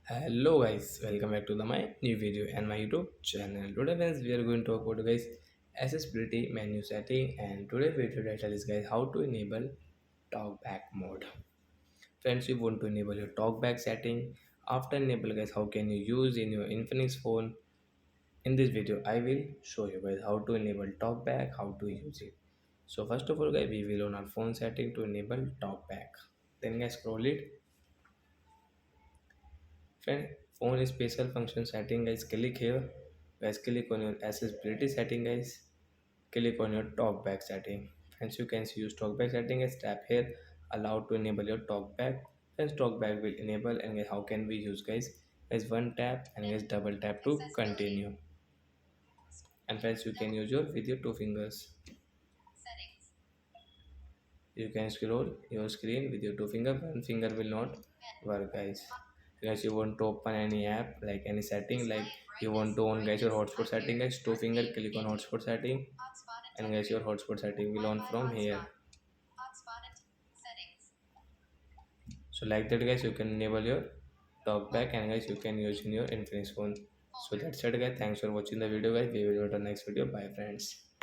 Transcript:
Hello guys, welcome back to my new video and my YouTube channel. Today friends we are going to talk about guys accessibility menu setting, and today video title is guys how to enable talkback mode. Friends, you want to enable your talkback setting. After enable guys, how can you use in your Infinix phone? In this video I will show you guys how to enable talkback, how to use it. So first of all guys, we will on our phone setting to enable talkback. Then guys scroll it. Friend, phone special function setting guys, click here. Guys, click on your accessibility setting guys. Click on your talkback setting. Friends, you can use talkback setting guys. Tap here, allow to enable your talkback. Friends, talkback will enable, and guys, how can we use guys? Guys, one tap and guys double tap to continue. And friends, you can use your with your two fingers. You can scroll your screen with your two finger. One finger will not work guys. Guys, you want to open any app like any setting, like you want to on guys your hotspot setting guys, two finger click on hotspot setting, and guys your hotspot setting will on from here. So like that guys, you can enable your talkback, and guys you can use in your Infinix phone. So that's it guys, thanks for watching the video guys, we will meet on next video. Bye friends.